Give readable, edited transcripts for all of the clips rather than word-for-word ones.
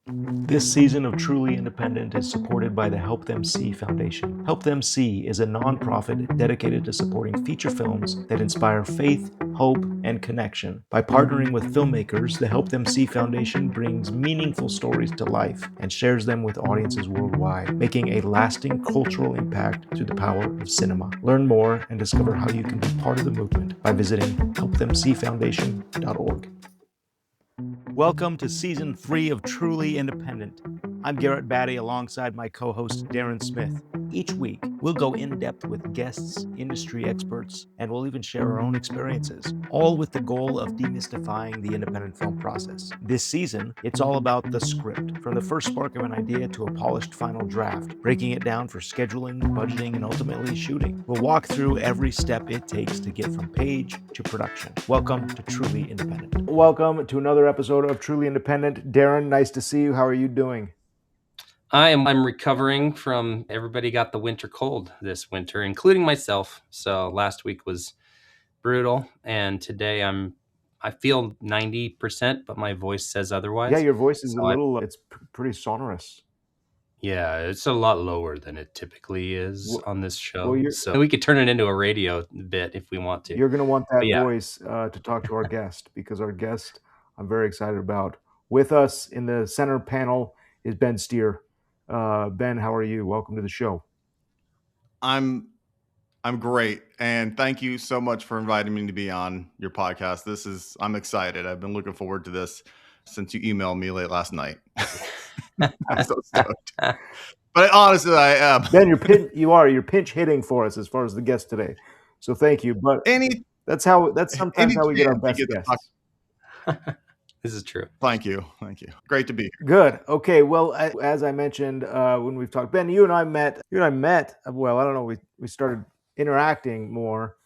This season of Truly Independent is supported by the Help Them See Foundation. Help Them See is a nonprofit dedicated to supporting feature films that inspire faith, hope, and connection. By partnering with filmmakers, the Help Them See Foundation brings meaningful stories to life and shares them with audiences worldwide, making a lasting cultural impact through the power of cinema. Learn more and discover how you can be part of the movement by visiting helpthemseefoundation.org. Welcome to Season 3 of Truly Independent. I'm Garrett Batty alongside my co-host Darren Smith. Each week, we'll go in-depth with guests, industry experts, and we'll even share our own experiences, all with the goal of demystifying the independent film process. This season, it's all about the script, from the first spark of an idea to a polished final draft, breaking it down for scheduling, budgeting, and ultimately shooting. We'll walk through every step it takes to get from page to production. Welcome to Truly Independent. Welcome to another episode of Truly Independent. Darren, nice to see you. How are you doing? I'm recovering from everybody got the winter cold this winter, including myself. So last week was brutal, and today I feel 90%, but my voice says otherwise. Yeah, your voice is So it's pretty sonorous. yeah, it's a lot lower than it typically is Well, on this show. well, So we could turn it into a radio bit if we want to. you're going to want But that yeah, voice to talk to our guest, because our guest I'm very excited about. With us in the center panel is Ben Stier. Ben, how are you? Welcome to the show. I'm great, and thank you so much for inviting me to be on your podcast. I'm excited. I've been looking forward to this since you emailed me late last night. I'm so stoked. But honestly, I am. Ben, you're pinch hitting for us as far as the guest today. So thank you. But any that's sometimes any how we get our chance you best get to guests. this is true. Thank you. Great to be here. Good. Okay. Well, as I mentioned when we've talked, Ben, you and I met. Well, I don't know. We started interacting more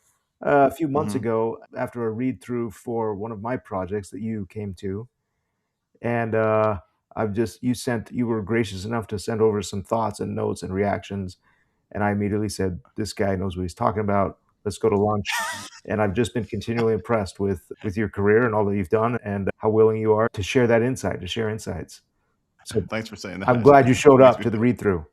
a few months Mhm. ago after a read through for one of my projects that you came to, and you were gracious enough to send over some thoughts and notes and reactions, and I immediately said, "This guy knows what he's talking about. Let's go to lunch." And I've just been continually impressed with your career and all that you've done, and how willing you are to share insights. So Thanks for saying that. I'm glad you showed Makes up me to the read through.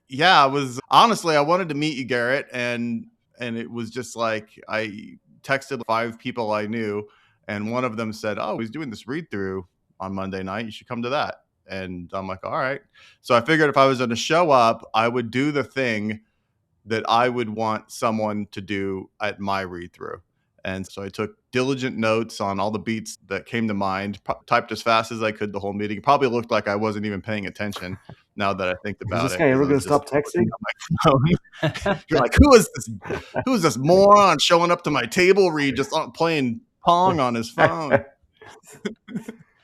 Yeah, I wanted to meet you, Garrett, and it was just like I texted 5 people I knew, and one of them said, "Oh, he's doing this read through on Monday night. You should come to that." And I'm like, "All right." So I figured if I was going to show up, I would do the thing that I would want someone to do at my read through. And so I took diligent notes on all the beats that came to mind, typed as fast as I could the whole meeting. It probably looked like I wasn't even paying attention now that I think Is about this it, guy because ever I going was to just stop texting? looking at my phone. You're like, who is this moron showing up to my table read just playing Pong on his phone?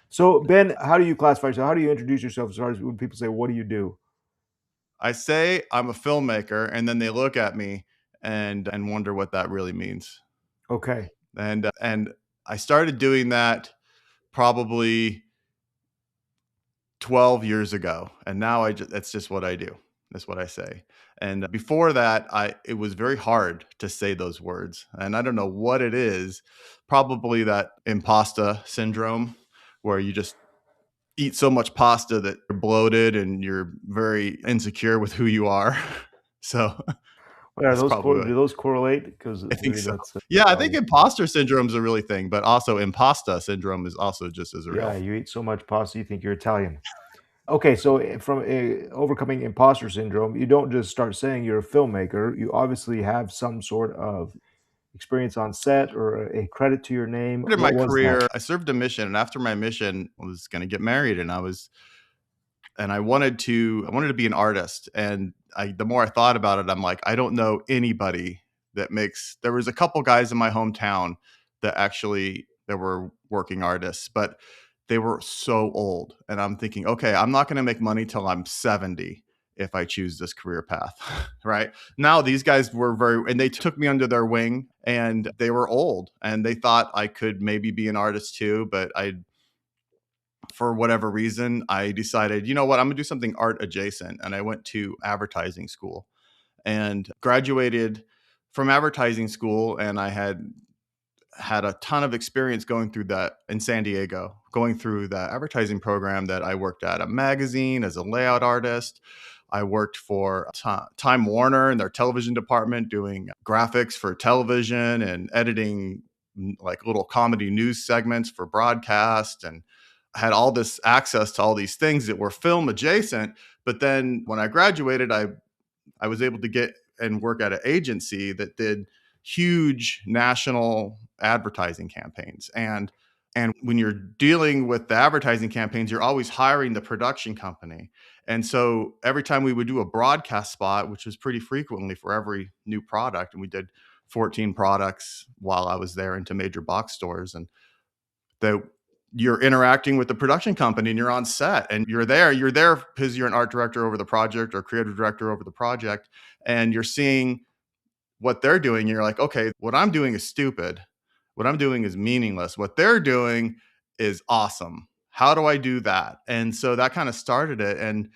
So Ben, how do you classify yourself? How do you introduce yourself as far as when people say, "What do you do?" I say I'm a filmmaker, and then they look at me and wonder what that really means. Okay. And I started doing that probably 12 years ago, and now that's just what I do. That's what I say. And before that, it was very hard to say those words, and I don't know what it is. Probably that imposter syndrome, where you just eat so much pasta that you're bloated and you're very insecure with who you are. So Well, that's probably do those correlate? Because I think maybe so. that's Yeah, I think probably. imposter syndrome is a really thing, but also impasta syndrome is also just as Yeah, real. you eat so much pasta, you think you're Italian. Okay, so from overcoming imposter syndrome, you don't just start saying you're a filmmaker. You obviously have some sort of experience on set or a credit to your name. In my What was that? career, I served a mission, and after my mission, I was going to get married, and I wanted to be an artist. And the more I thought about it, I'm like, I don't know anybody that makes. There was a couple guys in my hometown that were working artists, but they were so old, and I'm thinking, okay, I'm not going to make money till I'm 70 if I choose this career path. Right now, these guys and they took me under their wing, and they were old, and they thought I could maybe be an artist too, but for whatever reason, I decided, you know what, I'm gonna do something art adjacent. And I went to advertising school and graduated from advertising school. And I had had a ton of experience going through that in San Diego, going through the advertising program that I worked at a magazine as a layout artist. I worked for Time Warner in their television department doing graphics for television and editing like little comedy news segments for broadcast, and had all this access to all these things that were film adjacent. But then when I graduated, I was able to get and work at an agency that did huge national advertising campaigns. And when you're dealing with the advertising campaigns, you're always hiring the production company. And so every time we would do a broadcast spot, which was pretty frequently for every new product, and we did 14 products while I was there into major box stores, and that you're interacting with the production company and you're on set and you're there because you're an art director over the project or creative director over the project, and you're seeing what they're doing. And you're like, okay, what I'm doing is stupid. What I'm doing is meaningless. What they're doing is awesome. How do I do that? And so that kind of started it. And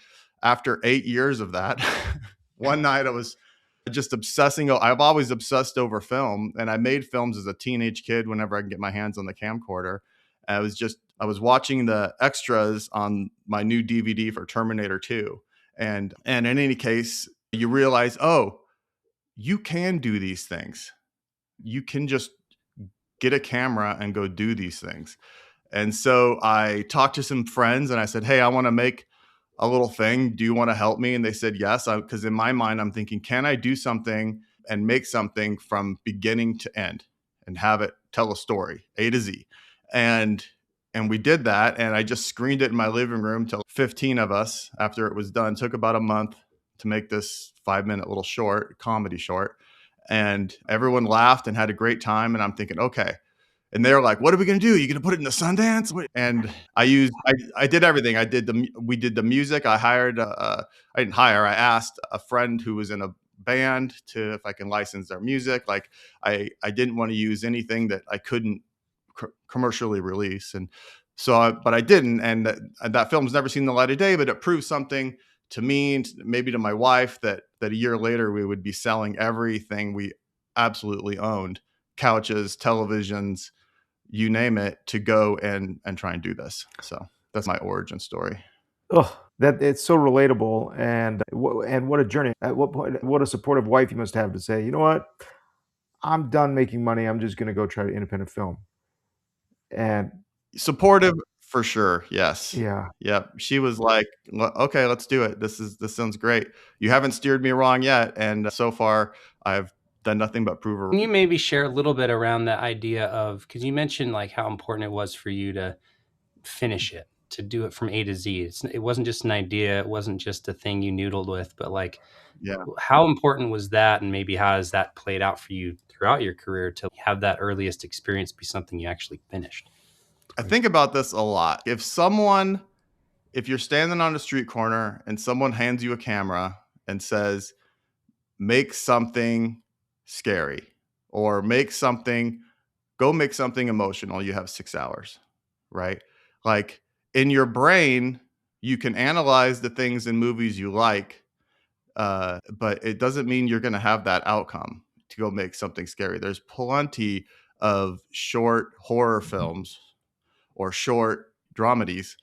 after 8 years of that, one night I was just obsessing. I've always obsessed over film, and I made films as a teenage kid whenever I can get my hands on the camcorder. I was watching the extras on my new DVD for Terminator 2. And in any case, you realize, oh, you can do these things. You can just get a camera and go do these things. And so I talked to some friends and I said, hey, I want to make a little thing. Do you want to help me? And they said yes. Because in my mind, I'm thinking, can I do something and make something from beginning to end and have it tell a story, A to Z? And we did that. And I just screened it in my living room till 15 of us after it was done. It took about a month to make this 5-minute little short, comedy short. And everyone laughed and had a great time. And I'm thinking, okay. And they're like, what are we going to do? You going to put it in the Sundance? And I did everything. We did the music. I asked a friend who was in a band if I can license their music. Like I didn't want to use anything that I couldn't commercially release. And so, but I didn't. And that film's never seen the light of day, but it proved something to me, and maybe to my wife, that a year later we would be selling everything we absolutely owned, couches, televisions, you name it, to go and try and do this. So that's my origin story. Oh, that it's so relatable, and what a journey. At what point, what a supportive wife you must have to say, you know what, I'm done making money. I'm just going to go try independent film. And Supportive for sure. Yes. yeah, Yep. She was like, okay, let's do it. This sounds great. You haven't steered me wrong yet. And so far I've done nothing but prove her. Can you maybe share a little bit around that idea of, because you mentioned like how important it was for you to finish it, to do it from A to Z. It wasn't just an idea. It wasn't just a thing you noodled with, but like, Yeah. how important was that? And maybe how has that played out for you throughout your career to have that earliest experience be something you actually finished? I think about this a lot. If you're standing on a street corner and someone hands you a camera and says, make something scary or go make something emotional, you have 6 hours, right? Like in your brain, you can analyze the things in movies you like, but it doesn't mean you're going to have that outcome to go make something scary. There's plenty of short horror films or short dramedies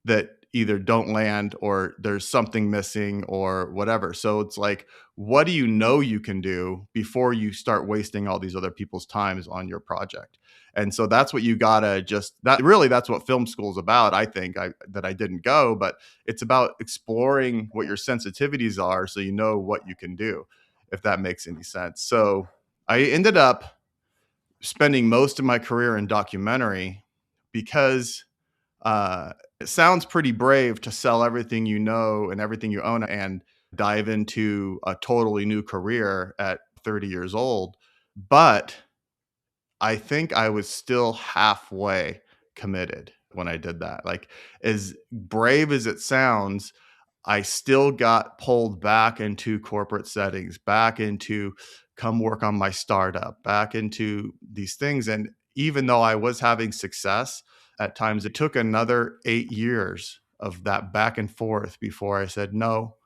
that either don't land or there's something missing or whatever. So it's like, what do you know you can do before you start wasting all these other people's times on your project? And so that's what you gotta that's what film school is about. I think that I didn't go, but it's about exploring what your sensitivities are so you know what you can do, if that makes any sense. So I ended up spending most of my career in documentary because it sounds pretty brave to sell everything you know and everything you own and dive into a totally new career at 30 years old. But I think I was still halfway committed when I did that. Like, as brave as it sounds, I still got pulled back into corporate settings, back into come work on my startup, back into these things. And even though I was having success at times, it took another 8 years of that back and forth before I said, no,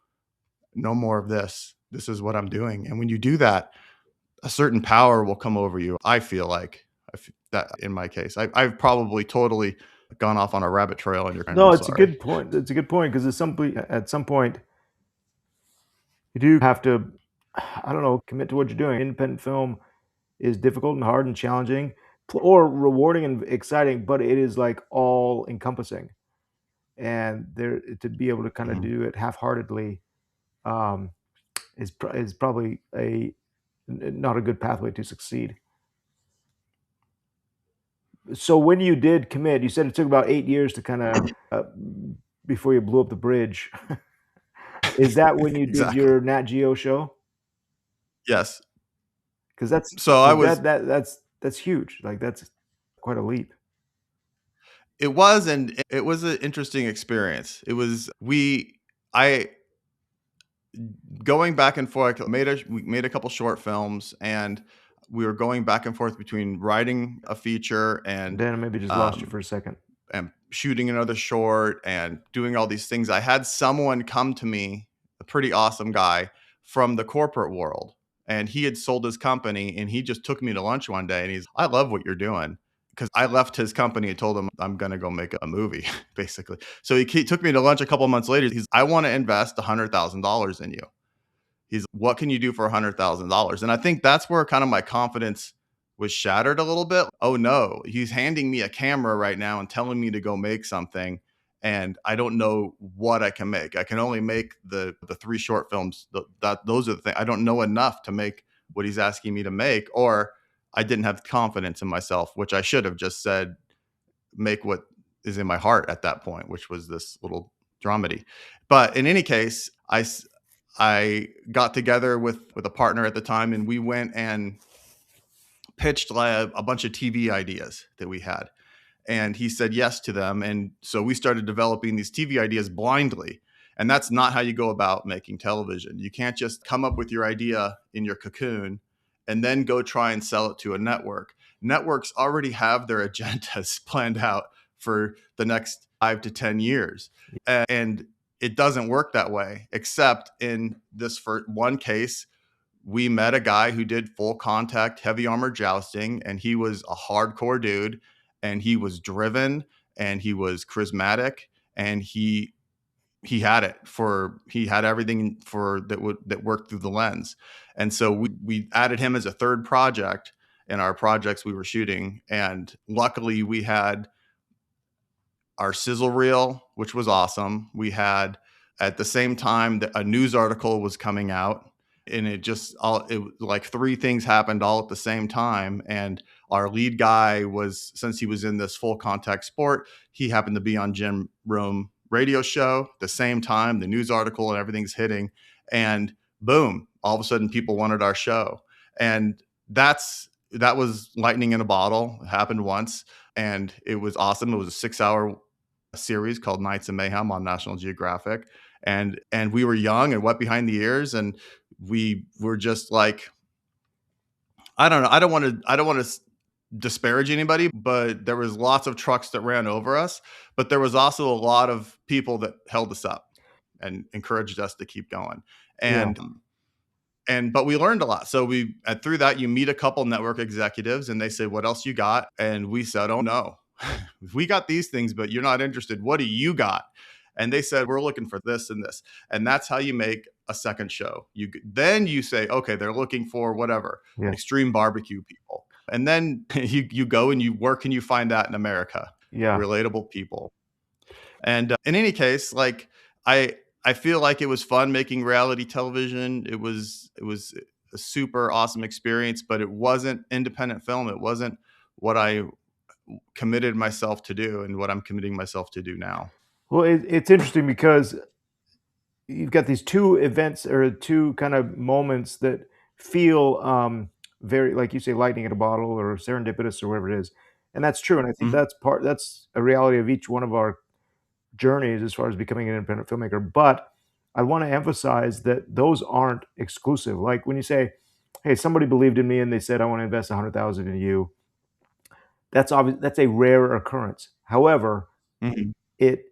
no more of this. This is what I'm doing. And when you do that, a certain power will come over you. I feel like that in my case. I've probably totally gone off on a rabbit trail on your end. No, I'm it's a sorry. good point. It's a good point because at some point you do have to, I don't know, commit to what you're doing. Independent film is difficult and hard and challenging, or rewarding and exciting, but it is like all encompassing. And there to be able to kind of Mhm. do it half-heartedly um, is probably not a good pathway to succeed. So when you did commit, you said it took about 8 years to kind of before you blew up the bridge. Is that when you did Exactly. your Nat Geo show? Yes. Because that's So I like was that's huge. Like that's quite a leap. It was, and it was an interesting experience. It was I going back and forth. We made a couple short films, and we were going back and forth between writing a feature Dan, I maybe just lost you um, for a second. and shooting another short and doing all these things. I had someone come to me, a pretty awesome guy from the corporate world, and he had sold his company, and he just took me to lunch one day, and I love what you're doing. Because I left his company and told him I'm gonna go make a movie, basically. So he took me to lunch a couple months later. I want to invest $100,000 in you. What can you do for $100,000? And I think that's where kind of my confidence was shattered a little bit. Oh no, he's handing me a camera right now and telling me to go make something, and I don't know what I can make. I can only make the three short films. Those are the things. I don't know enough to make what he's asking me to make, or I didn't have confidence in myself, which I should have just said, make what is in my heart at that point, which was this little dramedy. But in any case, I got together with a partner at the time, and we went and pitched like a bunch of TV ideas that we had, and he said yes to them. And so we started developing these TV ideas blindly. And that's not how you go about making television. You can't just come up with your idea in your cocoon and then go try and sell it to a network. Networks already have their agendas planned out for the next 5 to 10 years. And it doesn't work that way, except in this for one case, we met a guy who did full contact heavy armor jousting, and he was a hardcore dude, and he was driven, and he was charismatic, and he had everything for that worked through the lens. And so we added him as a third project in our projects we were shooting, and luckily we had our sizzle reel, which was awesome. We had at the same time that a news article was coming out, and it like three things happened all at the same time. And our lead guy was, since he was in this full contact sport, he happened to be on Jim Rome radio show at the same time. The news article and everything's hitting, and boom, all of a sudden people wanted our show. And that was lightning in a bottle. It happened once, and it was awesome. It was a 6 hour series called Nights of Mayhem on National Geographic. And we were young and wet behind the ears, and we were just like, I don't know. I don't want to disparage anybody, but there was lots of trucks that ran over us, but there was also a lot of people that held us up and encouraged us to keep going. Yeah. And but we learned a lot. So through that, you meet a couple network executives, and they say, what else you got? And we said, oh no, we got these things, but you're not interested. What do you got? And they said, we're looking for this and this. And that's how you make a second show. Then you say, okay, they're looking for whatever, Yeah. extreme barbecue people. And then you go and where can you find that in America? Yeah. Relatable people. And in any case, like I I feel like it was fun making reality television. It was a super awesome experience, but it wasn't independent film. It wasn't what I committed myself to do and what I'm committing myself to do now. Well, it's interesting because you've got these two events or two kind of moments that feel very, like you say, lightning in a bottle or serendipitous or whatever it is, and that's true. And I think Mhm. that's a reality of each one of our journeys as far as becoming an independent filmmaker. But I want to emphasize that those aren't exclusive. Like when you say, "Hey, somebody believed in me and they said I want to invest 100,000 in you," that's obvious. That's a rare occurrence. However, Mhm. it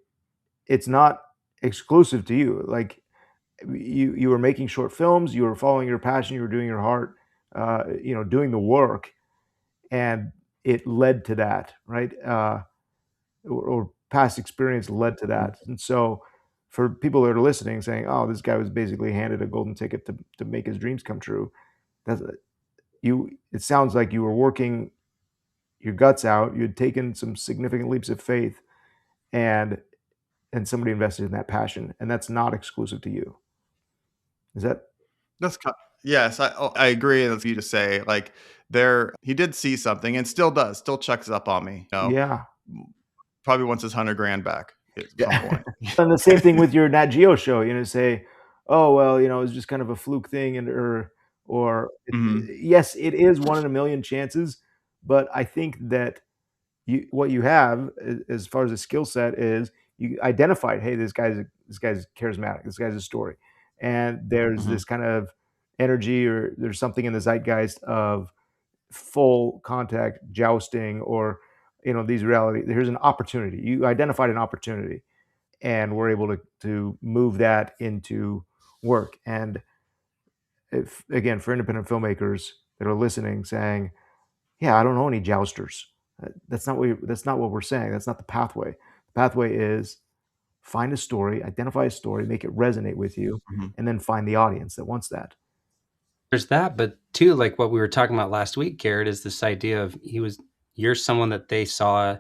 it's not exclusive to you. Like you were making short films, you were following your passion, you were doing your heart, doing the work, and it led to that, right? Or past experience led to that. And so for people that are listening saying, oh, this guy was basically handed a golden ticket to make his dreams come true. That's it sounds like you were working your guts out. You had taken some significant leaps of faith, and somebody invested in that passion, and that's not exclusive to you. Is that? That's yes, I agree. That's you to say like he did see something and still does, still checks up on me. Yeah. Probably wants his 100 grand back at some Yeah. point. And the same thing with your Nat Geo show, say, oh, well, it's just kind of a fluke thing, or Mhm. yes, it is one in a million chances, but I think that what you have as far as a skill set is you identified, hey, this guy's charismatic, this guy's a story, and there's Mhm. this kind of energy, or there's something in the zeitgeist of full contact jousting, or these reality. Here's an opportunity. You identified an opportunity, and we're able to move that into work. And if, again, for independent filmmakers that are listening, saying, yeah, I don't know any jousters. That's not what we're saying. That's not the pathway. The pathway is find a story, identify a story, make it resonate with you, Mhm. and then find the audience that wants that. There's that, but too, like what we were talking about last week, Garrett, is this idea of you're someone that they saw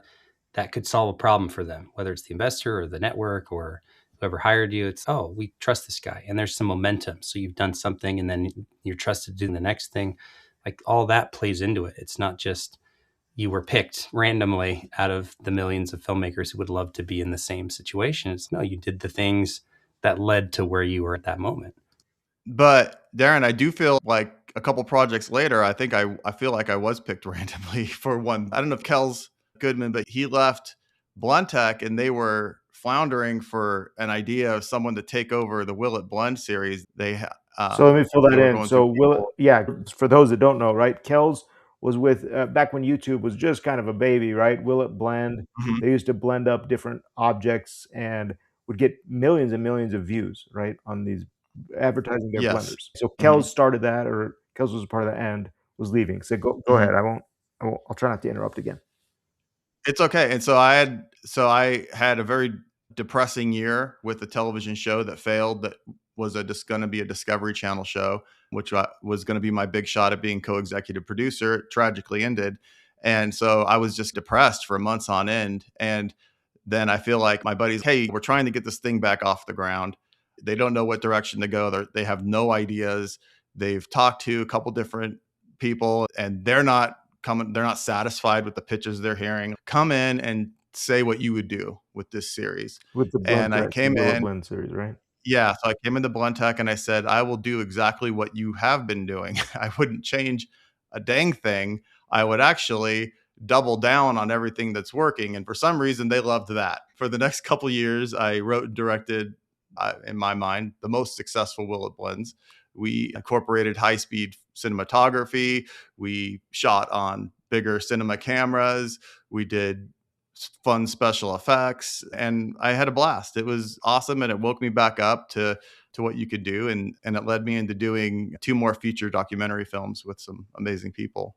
that could solve a problem for them, whether it's the investor or the network or whoever hired you. It's, oh, we trust this guy, and there's some momentum. So you've done something, and then you're trusted to do the next thing. Like all that plays into it. It's not just you were picked randomly out of the millions of filmmakers who would love to be in the same situation. It's no, you did the things that led to where you were at that moment. But Darren, I do feel like a couple projects later, I feel like I was picked randomly for one. I don't know if Kel's Goodman, but he left Blendtec and they were floundering for an idea of someone to take over the Will It Blend series. So let me fill They that were in. going through So people. yeah, for those that don't know, right? Kells was with back when YouTube was just kind of a baby, right? Will It Blend? Mhm. They used to blend up different objects and would get millions and millions of views, right, on these advertising their Yes. blenders. So Mhm. Kells started that, or Kells was a part of that, and was leaving. So go Mhm. ahead. I'll try not to interrupt again. It's okay. And so I had a very depressing year with a television show that failed that was just going to be a Discovery Channel show, which was going to be my big shot at being co-executive producer. It tragically ended. And so I was just depressed for months on end. And then I feel like my buddies, hey, we're trying to get this thing back off the ground. They don't know what direction to go. They have no ideas. They've talked to a couple different people and they're not satisfied with the pitches they're hearing. Come in and say what you would do with this series. With the And I Blend, the came Will It in, Blend series, right? yeah, so I came into Blendtec and I said, I will do exactly what you have been doing. I wouldn't change a dang thing. I would actually double down on everything that's working. And for some reason, they loved that. For the next couple years, I wrote and directed, in my mind, the most successful Will It Blends. We incorporated high-speed cinematography. We shot on bigger cinema cameras. We did fun special effects, and I had a blast. It was awesome, and it woke me back up to what you could do, and it led me into doing 2 more feature documentary films with some amazing people.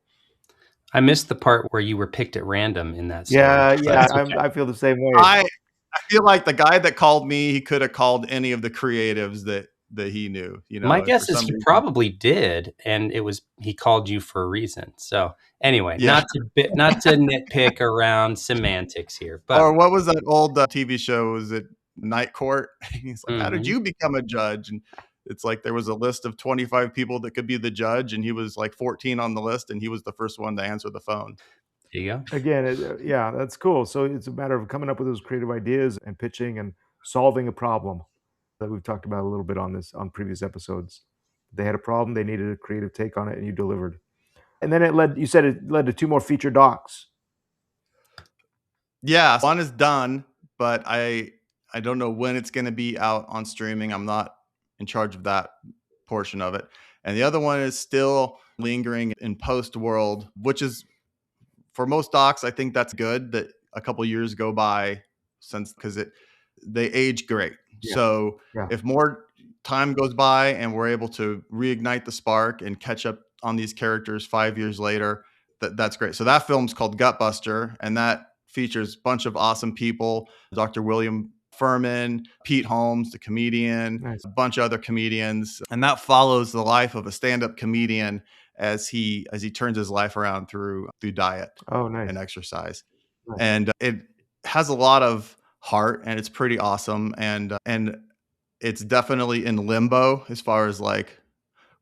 I missed the part where you were picked at random in that story, Yeah, but yeah. it's okay. I feel the same way. I feel like the guy that called me, he could have called any of the creatives that he knew, My and for guess is some he reason. probably did, and he called you for a reason. So anyway, Yeah. not to nitpick around semantics here, but Or what was that old TV show? Was it Night Court? He's like, "How did mhm, you become a judge?" And it's like there was a list of 25 people that could be the judge, and he was like 14 on the list, and he was the first one to answer the phone. there you go. Again, yeah, that's cool. So it's a matter of coming up with those creative ideas and pitching and solving a problem that we've talked about a little bit on previous episodes. They had a problem, they needed a creative take on it, and you delivered. And then you said it led to two more feature docs. Yeah, one is done, but I don't know when it's going to be out on streaming. I'm not in charge of that portion of it. And the other one is still lingering in post world, which is for most docs, I think that's good that a couple years go by since because they age great. Yeah, So yeah. if more time goes by and we're able to reignite the spark and catch up on these characters 5 years later, That's great. So that film's called Gutbuster, and that features a bunch of awesome people: Dr. William Furman, Pete Holmes, the comedian, Nice. a bunch of other comedians, and that follows the life of a stand-up comedian as he turns his life around through diet Oh, nice. and exercise. Nice. And it has a lot of heart, and it's pretty awesome. And it's definitely in limbo as far as like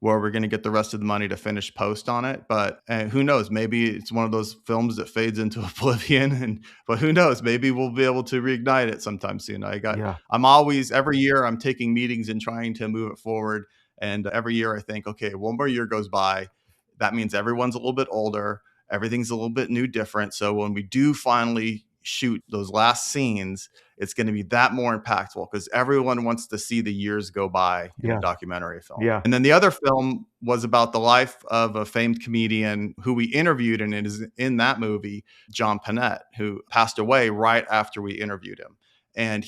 where we're going to get the rest of the money to finish post on it. But who knows? Maybe it's one of those films that fades into oblivion. But who knows? Maybe we'll be able to reignite it sometime soon. Yeah. I'm always, every year I'm taking meetings and trying to move it forward. And every year I think, okay, one more year goes by. That means everyone's a little bit older. Everything's a little bit new, different. So when we do finally shoot those last scenes, it's going to be that more impactful because everyone wants to see the years go by in a Yeah. documentary film. Yeah. And then the other film was about the life of a famed comedian who we interviewed, and it is in that movie, John Panette, who passed away right after we interviewed him. And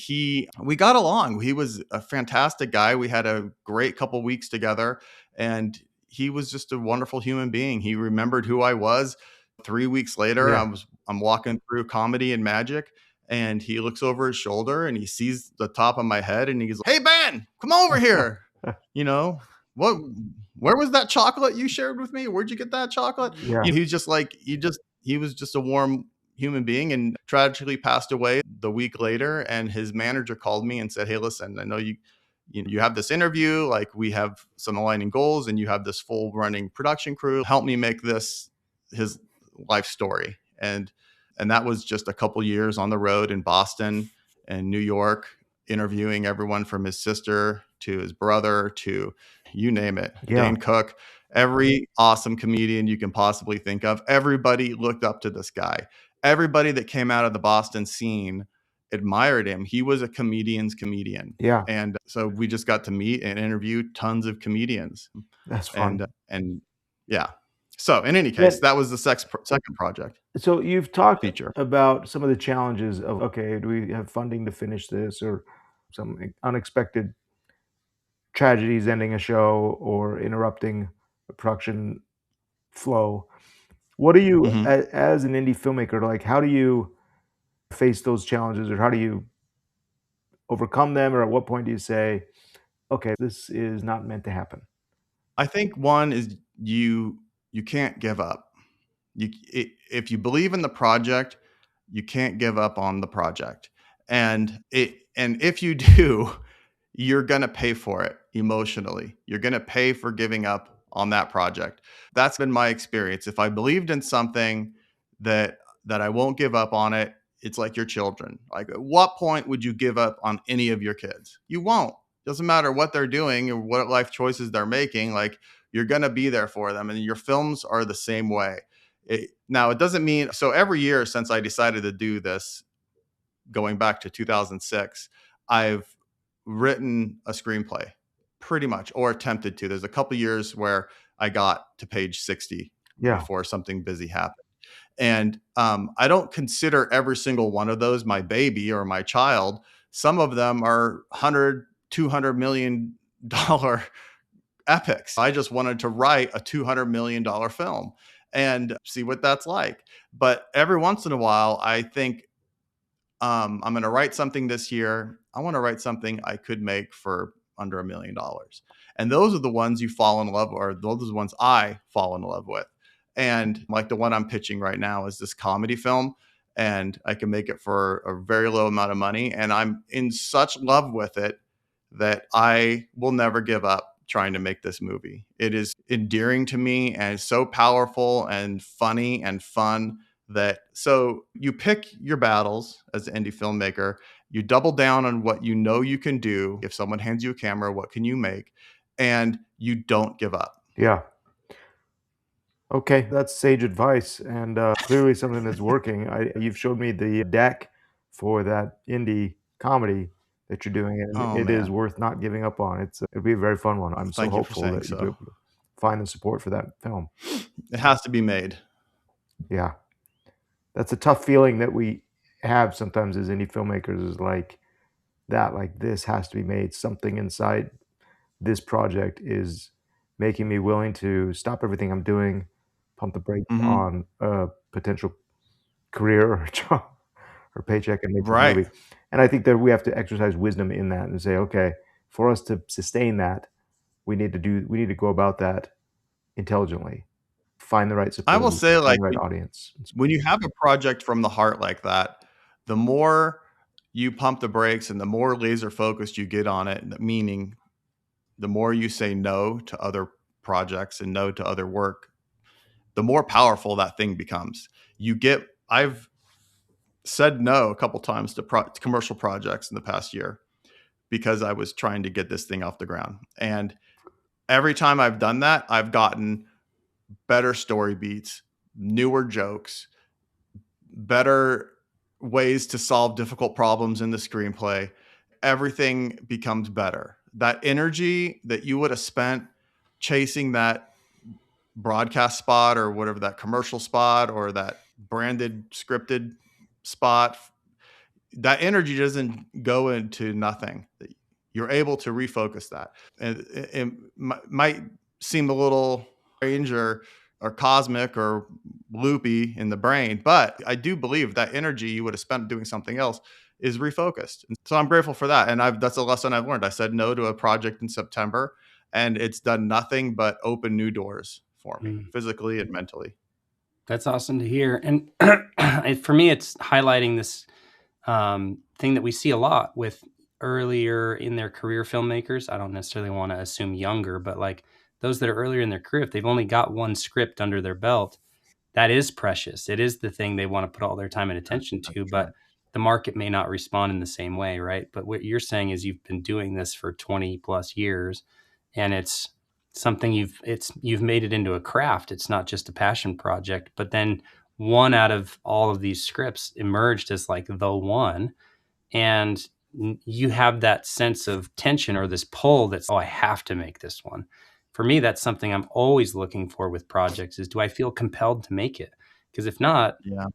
we got along. He was a fantastic guy. We had a great couple weeks together, and he was just a wonderful human being. He remembered who I was. 3 weeks later, Yeah. I'm walking through Comedy and Magic, and he looks over his shoulder and he sees the top of my head, and he's like, "Hey Ben, come over here. You know, what where was that chocolate you shared with me? Where'd you get that chocolate?" Yeah. He was just like, he was just a warm human being, and tragically passed away the week later. And his manager called me and said, "Hey, listen, I know you have this interview, like we have some aligning goals, and you have this full running production crew. Help me make this his life story." And that was just a couple years on the road in Boston and New York, interviewing everyone from his sister to his brother to you name it, Yeah. Dane Cook, every awesome comedian you can possibly think of. Everybody looked up to this guy. Everybody that came out of the Boston scene admired him. He was a comedian's comedian. Yeah. And so we just got to meet and interview tons of comedians. That's fun. And yeah. So in any case, Yeah. that was the second project. So you've talked Feature. about some of the challenges of, okay, do we have funding to finish this, or some unexpected tragedies ending a show or interrupting the production flow. What do you, Mhm. as an indie filmmaker, like, how do you face those challenges, or how do you overcome them, or at what point do you say, okay, this is not meant to happen? I think one is you can't give up. If you believe in the project, you can't give up on the project. And if you do, you're going to pay for it emotionally. You're going to pay for giving up on that project. That's been my experience. If I believed in something that I won't give up on it, it's like your children. Like, at what point would you give up on any of your kids? You won't. Doesn't matter what they're doing or what life choices they're making. Like, you're going to be there for them. And your films are the same way. Now, it doesn't mean, so every year since I decided to do this, going back to 2006, I've written a screenplay pretty much, or attempted to. There's a couple years where I got to page 60 Yeah. before something busy happened. And I don't consider every single one of those my baby or my child. Some of them are $100-200 million epics. I just wanted to write a $200 million film and see what that's like. But every once in a while, I think, I'm going to write something this year. I want to write something I could make for under $1 million. And those are the ones you fall in love with, or those are the ones I fall in love with. And like the one I'm pitching right now is this comedy film, and I can make it for a very low amount of money. And I'm in such love with it that I will never give up trying to make this movie. It is endearing to me and so powerful and funny and fun that, so you pick your battles as an indie filmmaker. You double down on what you know you can do. If someone hands you a camera, what can you make? And you don't give up. Yeah. Okay, that's sage advice, and clearly something that's working. You've showed me the deck for that indie comedy that you're doing, and Oh it is man, worth not giving up on. It'll be a very fun one. I'm so thank you for hopeful saying that you'll be so. able to find the support for that film. It has to be made. Yeah, that's a tough feeling that we have sometimes as indie filmmakers, is like that, like, this has to be made. Something inside this project is making me willing to stop everything I'm doing, pump the brakes Mhm. on a potential career or job or paycheck and make this Right. movie. And I think that we have to exercise wisdom in that and say, okay, for us to sustain that, we need to go about that intelligently. Find the right I will supporters, say, find like, the right audience. when you have a project from the heart like that, the more you pump the brakes and the more laser focused you get on it, meaning the more you say no to other projects and no to other work, the more powerful that thing becomes. I've said no a couple times to commercial projects in the past year because I was trying to get this thing off the ground. And every time I've done that, I've gotten better story beats, newer jokes, better ways to solve difficult problems in the screenplay. Everything becomes better. That energy that you would have spent chasing that broadcast spot or whatever, that commercial spot or that branded scripted spot, that energy doesn't go into nothing. You're able to refocus that. And it might seem a little strange or cosmic or loopy in the brain, but I do believe that energy you would have spent doing something else is refocused. And so I'm grateful for that. And that's a lesson I've learned. I said no to a project in September, and it's done nothing but open new doors for me, Mm. physically and mentally. That's awesome to hear. And for me, it's highlighting this thing that we see a lot with earlier in their career filmmakers. I don't necessarily want to assume younger, but like those that are earlier in their career, if they've only got one script under their belt, that is precious. It is the thing they want to put all their time and attention That's to, true. but the market may not respond in the same way, right? But what you're saying is you've been doing this for 20 plus years, and it's something you've made it into a craft. It's not just a passion project, but then one out of all of these scripts emerged as like the one, and you have that sense of tension or this pull that's, oh, I have to make this one. For me, that's something I'm always looking for with projects is, do I feel compelled to make it? Because if not, Yeah.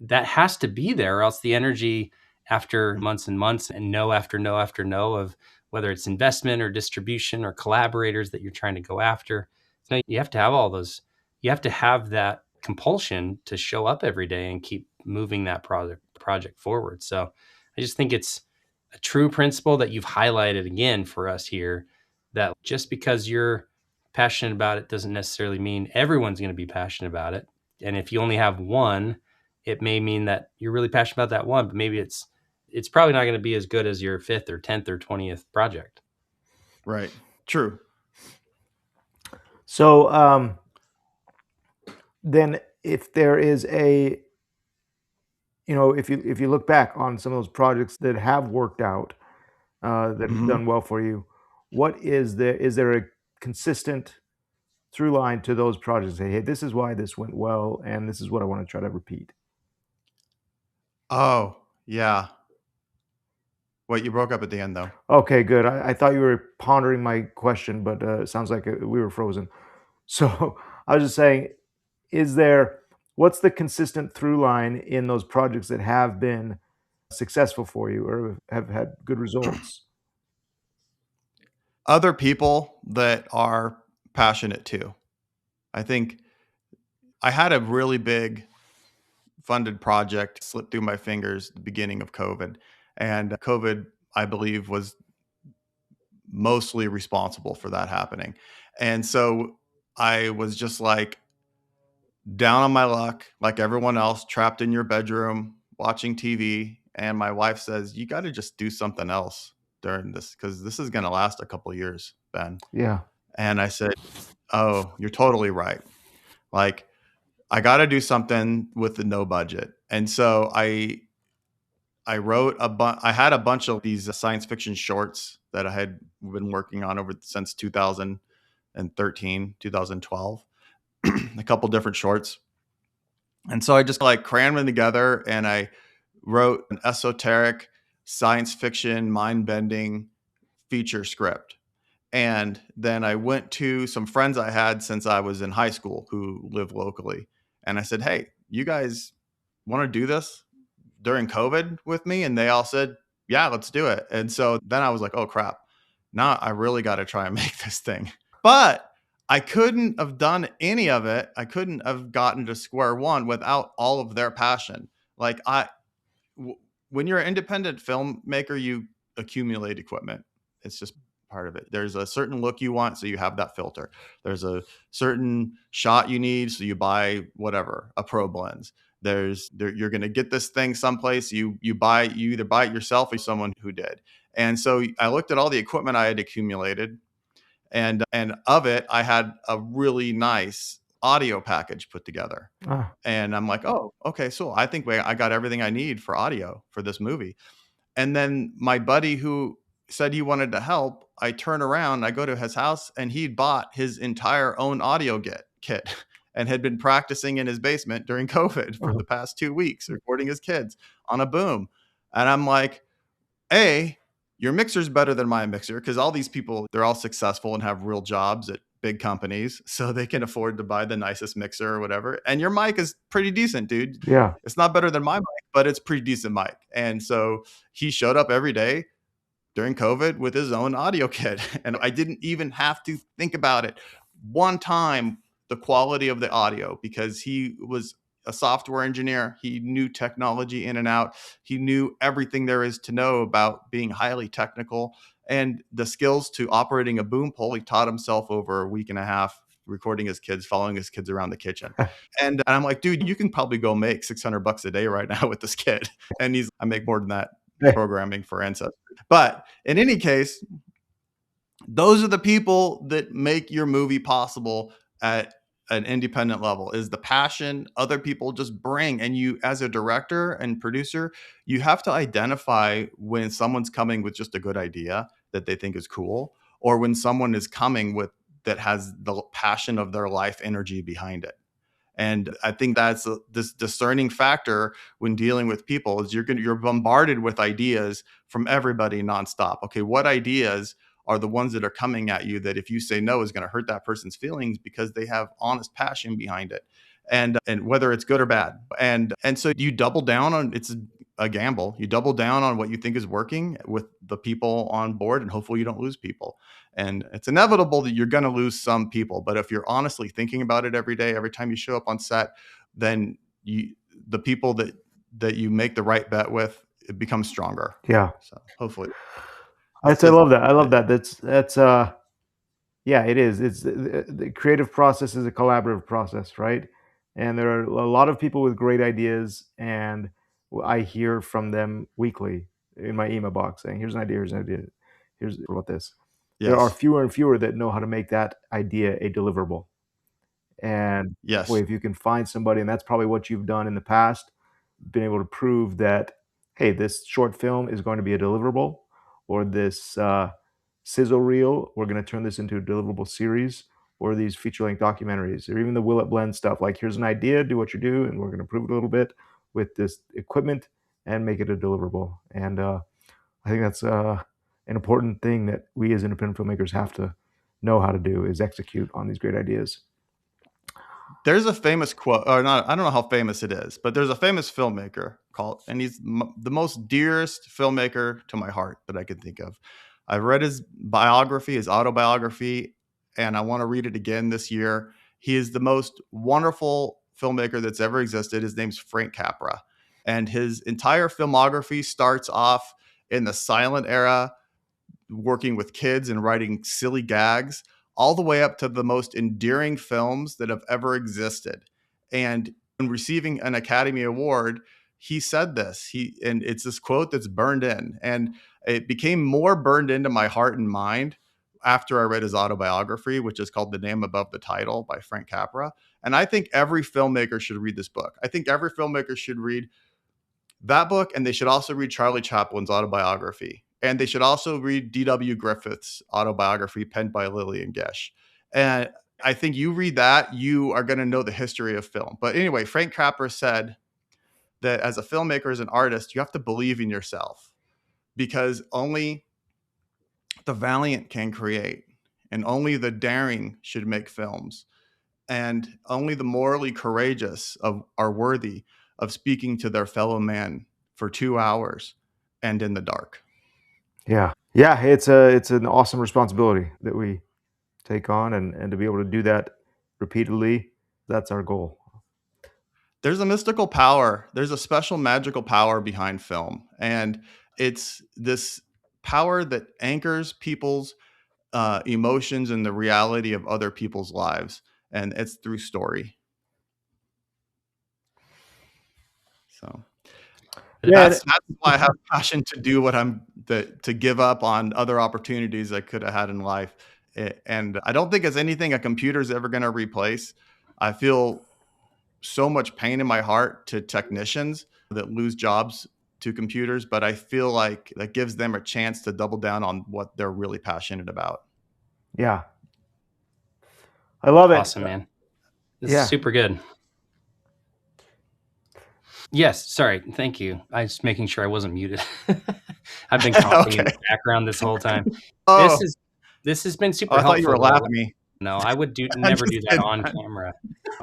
that has to be there, or else the energy after months and months and no after no after no of whether it's investment or distribution or collaborators that you're trying to go after. So you have to have all those. You have to have that compulsion to show up every day and keep moving that project forward. So I just think it's a true principle that you've highlighted again for us here, that just because you're passionate about it doesn't necessarily mean everyone's going to be passionate about it. And if you only have one, it may mean that you're really passionate about that one, but maybe it's probably not going to be as good as your 5th or 10th or 20th project. Right. True. So then if there is a, if you look back on some of those projects that have worked out, that have Mhm. done well for you, is there a consistent through line to those projects? Say, hey, this is why this went well, and this is what I want to try to repeat. Oh, yeah. Wait, you broke up at the end though. Okay, good. I thought you were pondering my question, but it sounds like we were frozen. So I was just saying, is there what's the consistent through line in those projects that have been successful for you or have had good results? Other people that are passionate too. I think I had a really big funded project slip through my fingers at the beginning of COVID. And COVID, I believe, was mostly responsible for that happening. And so I was just like down on my luck, like everyone else, trapped in your bedroom watching TV. And my wife says, "You got to just do something else during this because this is going to last a couple of years, Ben." Yeah. And I said, "Oh, you're totally right. Like, I got to do something with the no budget." And so I wrote I had a bunch of these science fiction shorts that I had been working on over since 2013, 2012, a couple different shorts. And so I just like crammed them together and I wrote an esoteric science fiction mind bending feature script. And then I went to some friends I had since I was in high school who live locally. And I said, "Hey, you guys want to do this during COVID with me?" And they all said, "Yeah, let's do it." And so then I was like, "Oh crap. Now I really got to try and make this thing." But I couldn't have done any of it. I couldn't have gotten to square one without all of their passion. Like when you're an independent filmmaker, you accumulate equipment. It's just part of it. There's a certain look you want, so you have that filter. There's a certain shot you need, so you buy whatever, a probe lens. You're going to get this thing someplace. You either buy it yourself or someone who did. And so I looked at all the equipment I had accumulated, and of it, I had a really nice audio package put together. Ah, And I'm like, oh, okay, so I think I got everything I need for audio for this movie. And then my buddy who said he wanted to help, I turn around, I go to his house, and he'd bought his entire own audio kit and had been practicing in his basement during COVID for the past 2 weeks, recording his kids on a boom. And I'm like, A, your mixer's better than my mixer, because all these people, they're all successful and have real jobs at big companies, so they can afford to buy the nicest mixer or whatever. And your mic is pretty decent, dude. yeah. It's not better than my mic, but it's pretty decent mic. And so he showed up every day during COVID with his own audio kit. And I didn't even have to think about it one time, the quality of the audio, because he was a software engineer. He knew technology in and out. He knew everything there is to know about being highly technical, and the skills to operating a boom pole. He taught himself over a week and a half, recording his kids, following his kids around the kitchen. And I'm like, dude, you can probably go make $600 a day right now with this kid. And I make more than that programming for Ancestry. But in any case, those are the people that make your movie possible at an independent level, is the passion other people just bring. And you, as a director and producer, you have to identify when someone's coming with just a good idea that they think is cool, or when someone is coming with that has the passion of their life energy behind it. And I think that's this discerning factor when dealing with people, is you're bombarded with ideas from everybody nonstop. Okay, what ideas are the ones that are coming at you that if you say no is going to hurt that person's feelings, because they have honest passion behind it, and whether it's good or bad. And so you double down on, it's a gamble. You double down on what you think is working with the people on board, and hopefully you don't lose people. And it's inevitable that you're going to lose some people. But if you're honestly thinking about it every day, every time you show up on set, then the people that you make the right bet with, it becomes stronger. Yeah. So hopefully. I love that. I love that. That's yeah, it is. It's the creative process is a collaborative process, right? And there are a lot of people with great ideas, and I hear from them weekly in my email box saying, "Here's an idea. Here's an idea. Here's about this." Yes. There are fewer and fewer that know how to make that idea a deliverable. And yes, boy, if you can find somebody, and that's probably what you've done in the past, been able to prove that, hey, this short film is going to be a deliverable, or this sizzle reel, we're going to turn this into a deliverable series, or these feature-length documentaries, or even the Will It Blend stuff. Like, here's an idea, do what you do, and we're going to prove it a little bit with this equipment and make it a deliverable. And I think that's an important thing that we as independent filmmakers have to know how to do, is execute on these great ideas. There's a famous quote, or not, I don't know how famous it is, but there's a famous filmmaker and he's the most dearest filmmaker to my heart that I can think of. I've read his biography, his autobiography, and I want to read it again this year. He is the most wonderful filmmaker that's ever existed. His name's Frank Capra. And his entire filmography starts off in the silent era, working with kids and writing silly gags, all the way up to the most endearing films that have ever existed. And when receiving an Academy Award, he said this. And it's this quote that's burned in, and it became more burned into my heart and mind after I read his autobiography, which is called The Name Above the Title by Frank Capra. And I think every filmmaker should read this book. I think every filmmaker should read that book, and they should also read Charlie Chaplin's autobiography. And they should also read D.W. Griffith's autobiography, penned by Lillian Gish. And I think you read that, you are going to know the history of film. But anyway, Frank Capra said that as a filmmaker, as an artist, you have to believe in yourself, because only the valiant can create, and only the daring should make films, and only the morally courageous are worthy of speaking to their fellow man for 2 hours and in the dark. Yeah, it's an awesome responsibility that we take on, and to be able to do that repeatedly, that's our goal. There's a mystical power. There's a special magical power behind film. And it's this power that anchors people's emotions and the reality of other people's lives. And it's through story. So that's why I have passion to do what to give up on other opportunities I could have had in life. And I don't think it's anything a computer's ever going to replace. I feel so much pain in my heart to technicians that lose jobs to computers, but I feel like that gives them a chance to double down on what they're really passionate about. Yeah. I love it. Awesome, man. This is super good. Yes, sorry. Thank you. I was making sure I wasn't muted. I've been coughing in the background this whole time. This has been super helpful. I thought you were laughing at me. No, I would never do that on camera.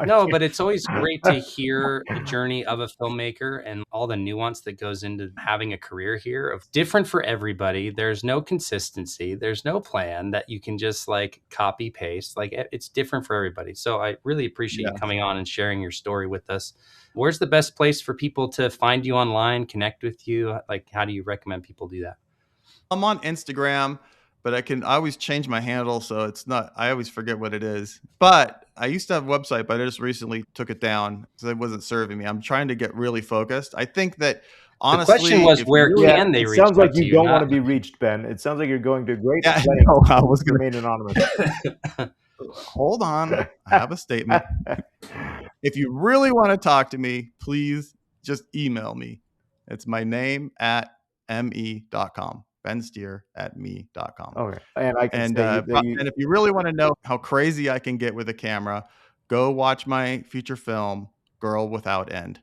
No, but it's always great to hear the journey of a filmmaker and all the nuance that goes into having a career here. Of different for everybody. There's no consistency. There's no plan that you can just like copy paste. Like it's different for everybody. So I really appreciate you coming on and sharing your story with us. Where's the best place for people to find you online, connect with you? Like, how do you recommend people do that? I'm on Instagram, but I always change my handle, so it's not, I always forget what it is. But I used to have a website, but I just recently took it down because it wasn't serving me. I'm trying to get really focused. I think that honestly, the question was, where can they reach out to you? It sounds like you don't want to be reached, Ben. It sounds like you're going to great lengths I was going to remain anonymous. Hold on. I have a statement. If you really want to talk to me, please just email me. It's my name at me.com. Ben Stier at me.com. Okay. And I can and if you really want to know how crazy I can get with a camera, go watch my feature film, Girl Without End,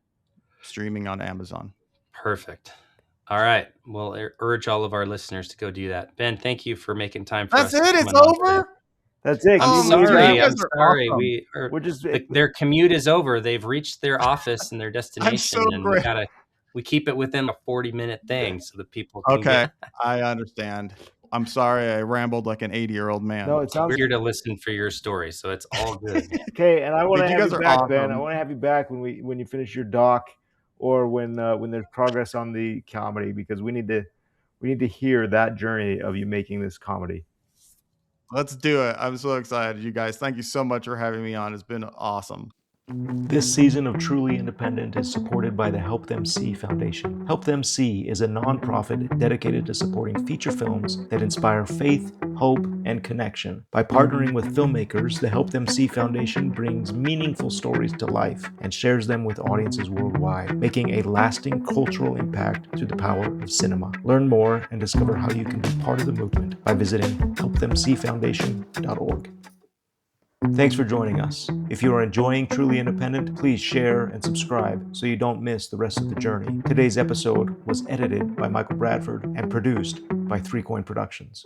streaming on Amazon. Perfect. All right. We'll urge all of our listeners to go do that. Ben, thank you for making time for us. That's it. It's over. That's it. I'm sorry. I'm sorry. Awesome. We're just their commute is over. They've reached their office and their destination, and we keep it within a 40-minute thing so that people can get... I understand. I'm sorry I rambled like an 80-year-old man. No, it sounds... We're here to listen for your story, so it's all good. Okay, and I want to have you back, Ben. I want to have you back when you finish your doc, or when there's progress on the comedy, because we need to hear that journey of you making this comedy. Let's do it. I'm so excited, you guys. Thank you so much for having me on. It's been awesome. This season of Truly Independent is supported by the Help Them See Foundation. Help Them See is a nonprofit dedicated to supporting feature films that inspire faith, hope, and connection. By partnering with filmmakers, the Help Them See Foundation brings meaningful stories to life and shares them with audiences worldwide, making a lasting cultural impact through the power of cinema. Learn more and discover how you can be part of the movement by visiting helpthemseefoundation.org. Thanks for joining us. If you are enjoying Truly Independent, please share and subscribe so you don't miss the rest of the journey. Today's episode was edited by Michael Bradford and produced by 3 Coin Productions.